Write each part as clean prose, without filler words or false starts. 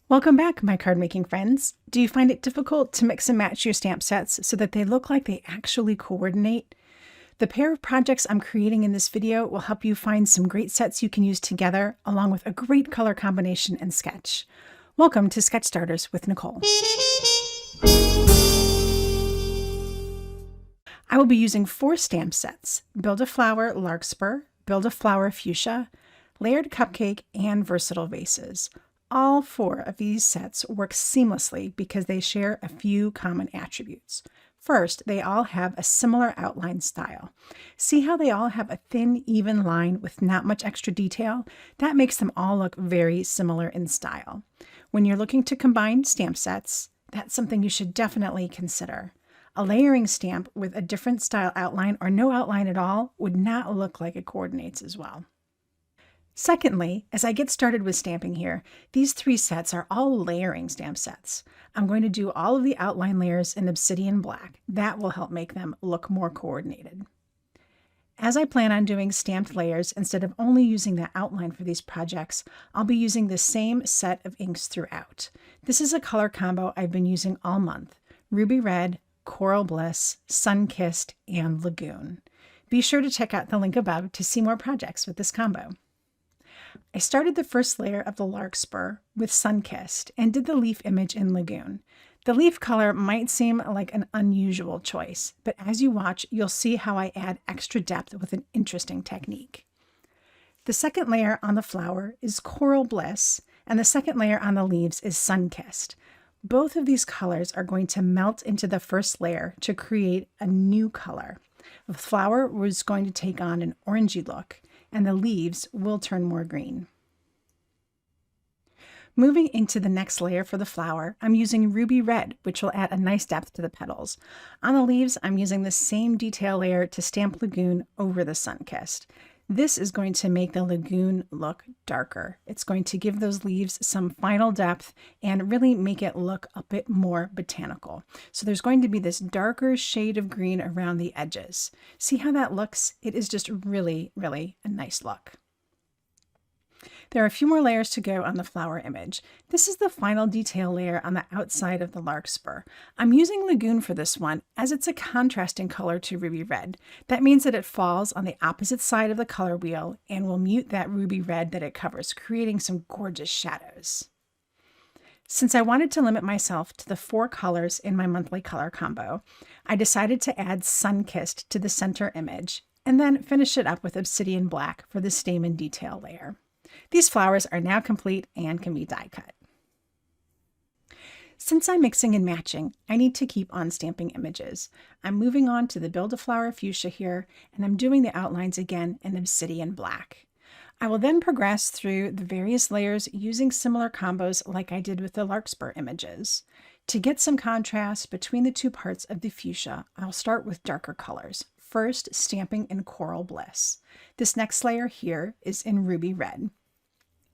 Welcome back, my card making friends. Do you find it difficult to mix and match your stamp sets so that they look like they actually coordinate? The pair of projects I'm creating in this video will help you find some great sets you can use together, along with a great color combination and sketch. Welcome to Sketch Starters with Nicole. I will be using 4 stamp sets: Build-A-Flower Larkspur, Build-A-Flower Fuchsia, Layered Cupcake, and Versatile Vases. All 4 of these sets work seamlessly because they share a few common attributes. First, they all have a similar outline style. See how they all have a thin, even line with not much extra detail? That makes them all look very similar in style. When you're looking to combine stamp sets, that's something you should definitely consider. A layering stamp with a different style outline or no outline at all would not look like it coordinates as well. Secondly, as I get started with stamping here, these 3 sets are all layering stamp sets. I'm going to do all of the outline layers in Obsidian Black. That will help make them look more coordinated. As I plan on doing stamped layers instead of only using the outline for these projects, I'll be using the same set of inks throughout. This is a color combo I've been using all month: Ruby Red, Coral Bliss, Sunkissed, and Lagoon. Be sure to check out the link above to see more projects with this combo. I started the first layer of the Larkspur with Sunkissed and did the leaf image in Lagoon. The leaf color might seem like an unusual choice, but as you watch, you'll see how I add extra depth with an interesting technique. The second layer on the flower is Coral Bliss, and the second layer on the leaves is Sunkissed. Both of these colors are going to melt into the first layer to create a new color. The flower was going to take on an orangey look, and the leaves will turn more green. Moving into the next layer for the flower, I'm using Ruby Red, which will add a nice depth to the petals. On the leaves, I'm using the same detail layer to stamp Lagoon over the Sunkissed. This is going to make the Lagoon look darker. It's going to give those leaves some final depth and really make it look a bit more botanical. So there's going to be this darker shade of green around the edges. See how that looks? It is just really, really a nice look. There are a few more layers to go on the flower image. This is the final detail layer on the outside of the Larkspur. I'm using Lagoon for this one as it's a contrasting color to Ruby Red. That means that it falls on the opposite side of the color wheel and will mute that Ruby Red that it covers, creating some gorgeous shadows. Since I wanted to limit myself to the 4 colors in my monthly color combo, I decided to add Sunkissed to the center image and then finish it up with Obsidian Black for the stamen detail layer. These flowers are now complete and can be die cut. Since I'm mixing and matching, I need to keep on stamping images. I'm moving on to the Build-A-Flower Fuchsia here, and I'm doing the outlines again in Obsidian Black. I will then progress through the various layers using similar combos like I did with the Larkspur images. To get some contrast between the 2 parts of the fuchsia, I'll start with darker colors, first stamping in Coral Bliss. This next layer here is in Ruby Red.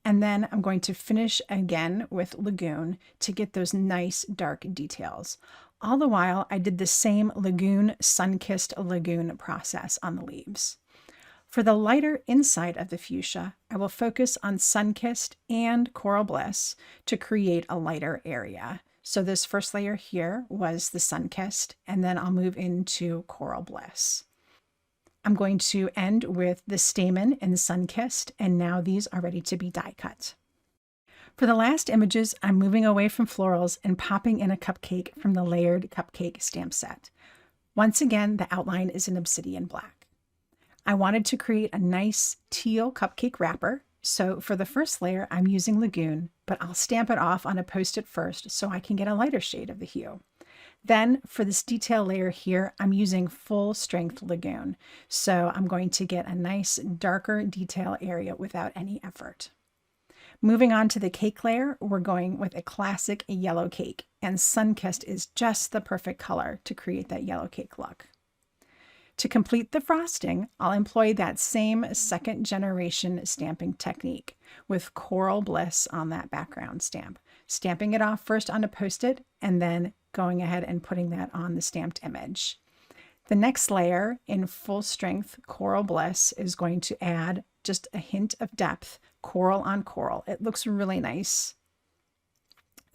And then I'm going to finish again with Lagoon to get those nice dark details. All the while, I did the same Lagoon, Sunkissed Lagoon process on the leaves. For the lighter inside of the fuchsia, I will focus on Sunkissed and Coral Bliss to create a lighter area. So this first layer here was the Sunkissed, and then I'll move into Coral Bliss. I'm going to end with the stamen and Sunkissed, and now these are ready to be die cut. For the last images, I'm moving away from florals and popping in a cupcake from the Layered Cupcake stamp set. Once again, the outline is in Obsidian Black. I wanted to create a nice teal cupcake wrapper, so for the first layer, I'm using Lagoon, but I'll stamp it off on a Post-it first so I can get a lighter shade of the hue. Then for this detail layer here, I'm using full strength Lagoon. So I'm going to get a nice darker detail area without any effort. Moving on to the cake layer, we're going with a classic yellow cake, and Sunkissed is just the perfect color to create that yellow cake look. To complete the frosting, I'll employ that same 2nd generation stamping technique with Coral Bliss on that background stamp, stamping it off first on a Post-it and then going ahead and putting that on the stamped image. The next layer in full strength Coral Bliss is going to add just a hint of depth, coral on coral. It looks really nice.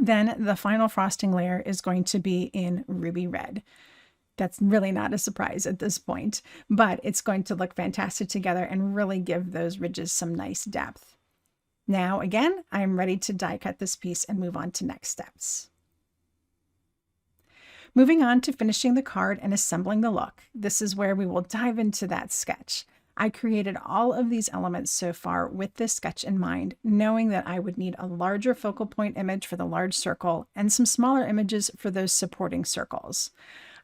Then the final frosting layer is going to be in ruby red. That's really not a surprise at this point, but it's going to look fantastic together and really give those ridges some nice depth. Now, again, I'm ready to die cut this piece and move on to next steps. Moving on to finishing the card and assembling the look. This is where we will dive into that sketch. I created all of these elements so far with this sketch in mind, knowing that I would need a larger focal point image for the large circle and some smaller images for those supporting circles.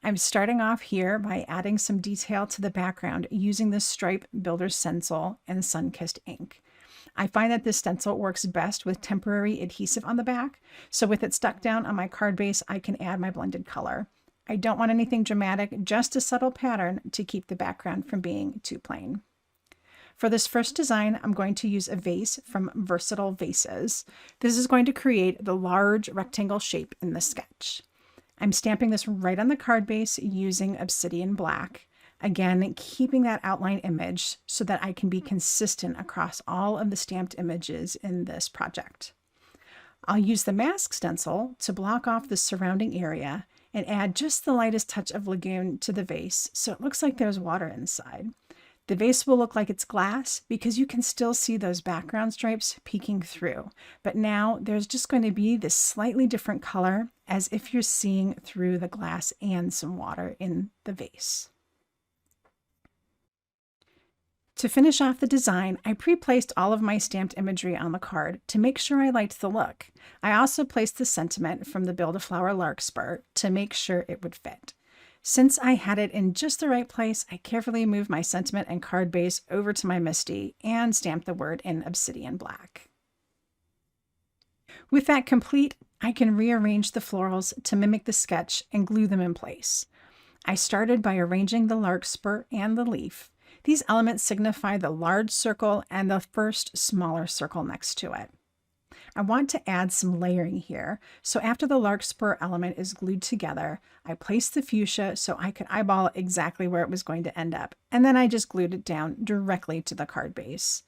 I'm starting off here by adding some detail to the background using the Stripe Builder Stencil and Sunkissed ink. I find that this stencil works best with temporary adhesive on the back, so with it stuck down on my card base, I can add my blended color. I don't want anything dramatic, just a subtle pattern to keep the background from being too plain. For this first design, I'm going to use a vase from Versatile Vases. This is going to create the large rectangle shape in the sketch. I'm stamping this right on the card base using Obsidian Black. Again, keeping that outline image so that I can be consistent across all of the stamped images in this project. I'll use the mask stencil to block off the surrounding area and add just the lightest touch of Lagoon to the vase so it looks like there's water inside. The vase will look like it's glass because you can still see those background stripes peeking through, but now there's just going to be this slightly different color as if you're seeing through the glass and some water in the vase. To finish off the design, I pre-placed all of my stamped imagery on the card to make sure I liked the look. I also placed the sentiment from the Build-A-Flower Larkspur to make sure it would fit. Since I had it in just the right place, I carefully moved my sentiment and card base over to my MISTI and stamped the word in Obsidian Black. With that complete, I can rearrange the florals to mimic the sketch and glue them in place. I started by arranging the larkspur and the leaf. These elements signify the large circle and the first smaller circle next to it. I want to add some layering here, so after the larkspur element is glued together, I placed the fuchsia so I could eyeball exactly where it was going to end up, and then I just glued it down directly to the card base.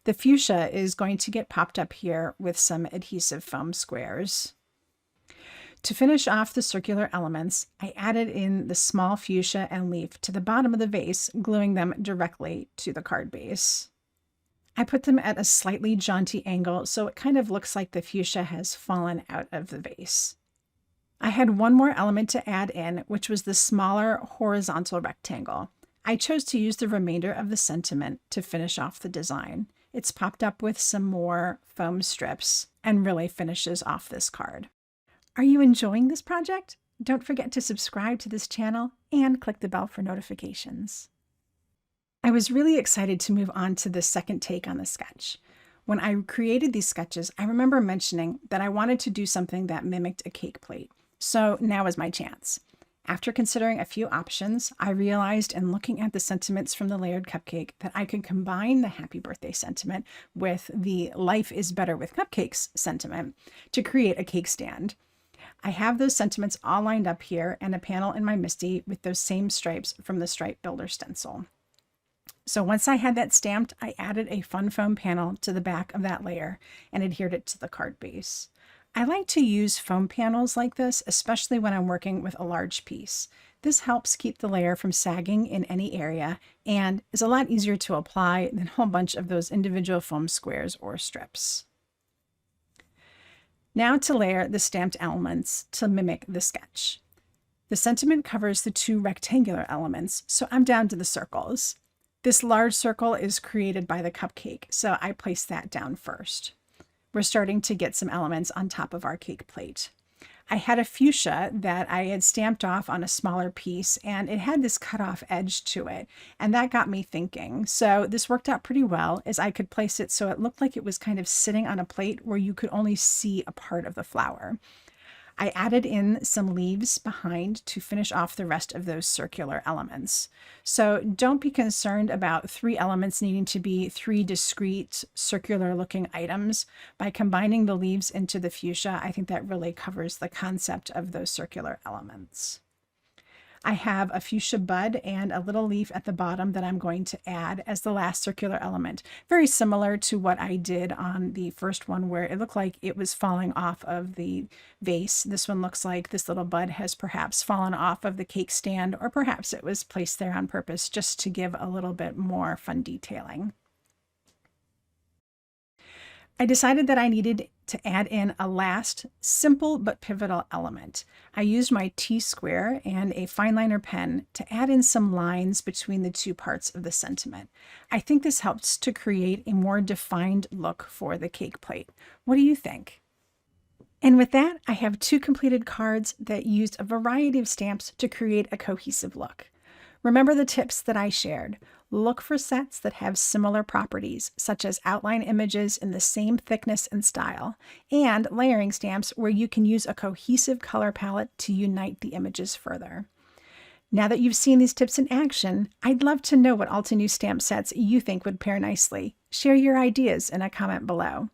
The fuchsia is going to get popped up here with some adhesive foam squares. To finish off the circular elements, I added in the small fuchsia and leaf to the bottom of the vase, gluing them directly to the card base. I put them at a slightly jaunty angle so it kind of looks like the fuchsia has fallen out of the vase. I had one more element to add in, which was the smaller horizontal rectangle. I chose to use the remainder of the sentiment to finish off the design. It's popped up with some more foam strips and really finishes off this card. Are you enjoying this project? Don't forget to subscribe to this channel and click the bell for notifications. I was really excited to move on to the second take on the sketch. When I created these sketches, I remember mentioning that I wanted to do something that mimicked a cake plate. So now is my chance. After considering a few options, I realized in looking at the sentiments from the layered cupcake that I could combine the happy birthday sentiment with the life is better with cupcakes sentiment to create a cake stand. I have those sentiments all lined up here and a panel in my MISTI with those same stripes from the Stripe Builder Stencil. So once I had that stamped, I added a fun foam panel to the back of that layer and adhered it to the card base. I like to use foam panels like this, especially when I'm working with a large piece. This helps keep the layer from sagging in any area and is a lot easier to apply than a whole bunch of those individual foam squares or strips. Now to layer the stamped elements to mimic the sketch. The sentiment covers the two rectangular elements, so I'm down to the circles. This large circle is created by the cupcake, so I place that down first. We're starting to get some elements on top of our cake plate. I had a fuchsia that I had stamped off on a smaller piece, and it had this cut-off edge to it, and that got me thinking. So this worked out pretty well, as I could place it so it looked like it was kind of sitting on a plate where you could only see a part of the flower. I added in some leaves behind to finish off the rest of those circular elements. So don't be concerned about 3 elements needing to be 3 discrete circular looking items. By combining the leaves into the fuchsia, I think that really covers the concept of those circular elements. I have a fuchsia bud and a little leaf at the bottom that I'm going to add as the last circular element. Very similar to what I did on the first one where it looked like it was falling off of the vase. This one looks like this little bud has perhaps fallen off of the cake stand, or perhaps it was placed there on purpose just to give a little bit more fun detailing. I decided that I needed to add in a last simple but pivotal element. I used my T-square and a fine liner pen to add in some lines between the two parts of the sentiment. I think this helps to create a more defined look for the cake plate. What do you think? And with that, I have 2 completed cards that used a variety of stamps to create a cohesive look. Remember the tips that I shared. Look for sets that have similar properties, such as outline images in the same thickness and style, and layering stamps where you can use a cohesive color palette to unite the images further. Now that you've seen these tips in action, I'd love to know what Altenew stamp sets you think would pair nicely. Share your ideas in a comment below.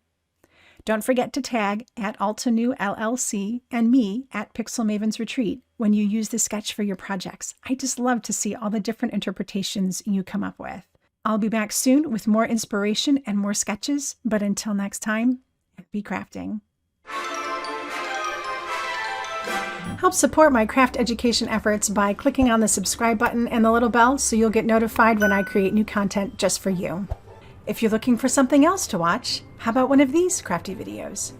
Don't forget to tag at Altenew LLC and me at Pixel Maven's Retreat when you use the sketch for your projects. I just love to see all the different interpretations you come up with. I'll be back soon with more inspiration and more sketches, but until next time, happy crafting. Help support my craft education efforts by clicking on the subscribe button and the little bell so you'll get notified when I create new content just for you. If you're looking for something else to watch, how about one of these crafty videos?